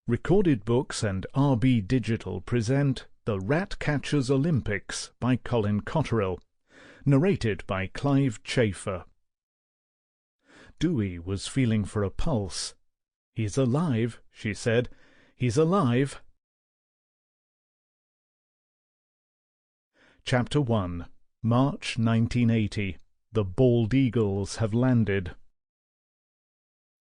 Recorded Books and RB Digital present The Rat Catcher's Olympics by Colin Cotterill, narrated by Clive Chafer. Dewey was feeling for a pulse. "He's alive," she said. "He's alive." Chapter 1. March 1980. The Bald Eagles have landed.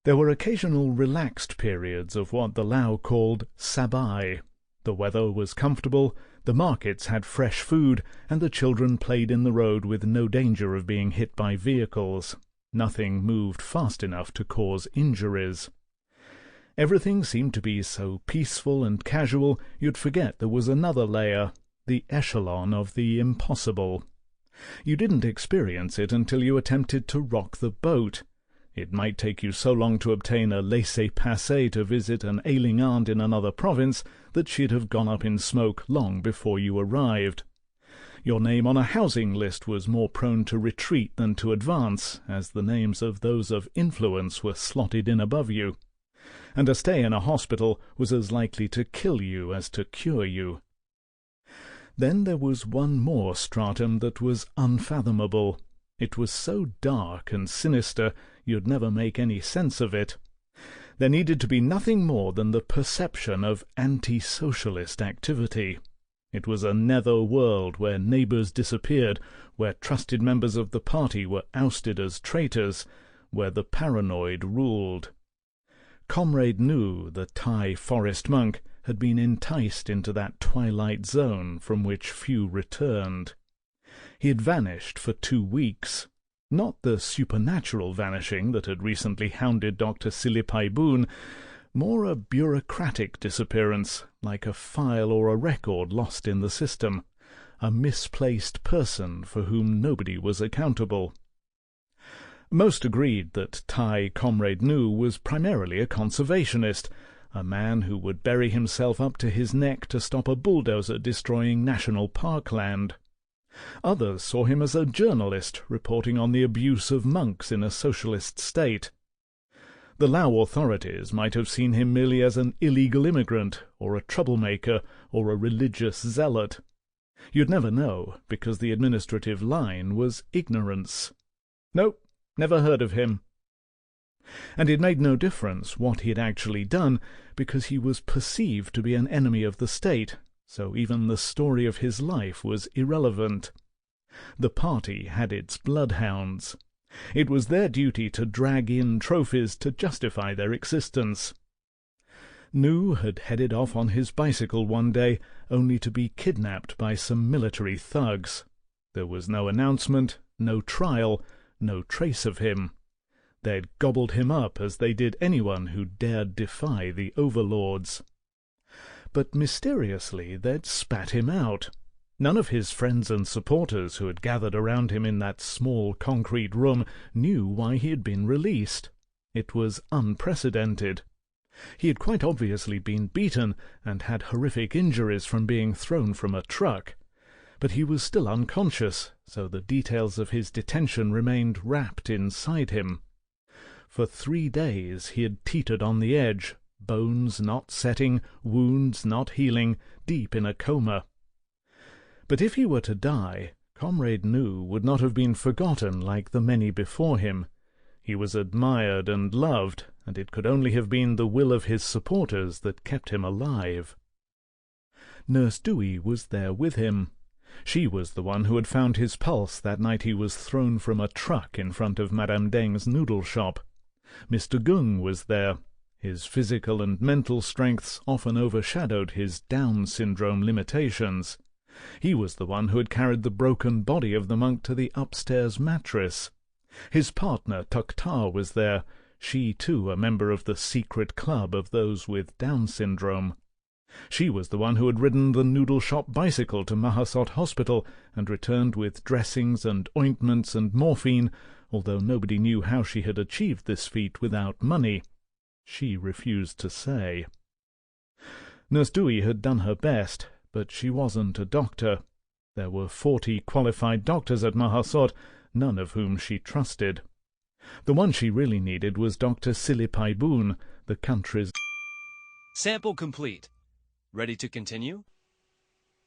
There were occasional relaxed periods of what the Lao called sabai. The weather was comfortable, the markets had fresh food, and the children played in the road with no danger of being hit by vehicles. Nothing moved fast enough to cause injuries. Everything seemed to be so peaceful and casual you'd forget there was another layer, the echelon of the impossible. You didn't experience it until you attempted to rock the boat. It might take you so long to obtain a laissez-passer to visit an ailing aunt in another province that she'd have gone up in smoke long before you arrived. Your name on a housing list was more prone to retreat than to advance, as the names of those of influence were slotted in above you. And a stay in a hospital was as likely to kill you as to cure you. Then there was one more stratum that was unfathomable. It was so dark and sinister you'd never make any sense of it. There needed to be nothing more than the perception of anti-socialist activity. It was a nether world where neighbours disappeared, where trusted members of the party were ousted as traitors, where the paranoid ruled. Comrade Nu, the Thai forest monk, had been enticed into that twilight zone from which few returned. He had vanished for 2 weeks. Not the supernatural vanishing that had recently hounded Dr. Siri Paiboun, more a bureaucratic disappearance, like a file or a record lost in the system, a misplaced person for whom nobody was accountable. Most agreed that Thai Comrade Nu was primarily a conservationist, a man who would bury himself up to his neck to stop a bulldozer destroying national parkland. Others saw him as a journalist reporting on the abuse of monks in a socialist state. The Lao authorities might have seen him merely as an illegal immigrant, or a troublemaker, or a religious zealot. You'd never know, because the administrative line was ignorance. "Nope, never heard of him." And it made no difference what he had actually done, because he was perceived to be an enemy of the state, so even the story of his life was irrelevant. The party had its bloodhounds. It was their duty to drag in trophies to justify their existence. Nu had headed off on his bicycle one day, only to be kidnapped by some military thugs. There was no announcement, no trial, no trace of him. They'd gobbled him up as they did anyone who dared defy the overlords. But mysteriously they'd spat him out. None of his friends and supporters who had gathered around him in that small concrete room knew why he had been released. It was unprecedented. He had quite obviously been beaten and had horrific injuries from being thrown from a truck. But he was still unconscious, so the details of his detention remained wrapped inside him. For 3 days he had teetered on the edge, bones not setting, wounds not healing, deep in a coma. But if he were to die, Comrade Nu would not have been forgotten like the many before him. He was admired and loved, and it could only have been the will of his supporters that kept him alive. Nurse Dewey was there with him. She was the one who had found his pulse that night he was thrown from a truck in front of Madame Daeng's noodle shop. Mr. Gung was there. His physical and mental strengths often overshadowed his Down syndrome limitations. He was the one who had carried the broken body of the monk to the upstairs mattress. His partner Tuktar was there, she too a member of the secret club of those with Down syndrome. She was the one who had ridden the noodle shop bicycle to Mahasot Hospital and returned with dressings and ointments and morphine, although nobody knew how she had achieved this feat without money. She refused to say. Nurse Dewey had done her best, but she wasn't a doctor. There were 40 qualified doctors at Mahasot, none of whom she trusted. The one she really needed was Dr. Siri Paiboun, the country's Sample complete. Ready to continue?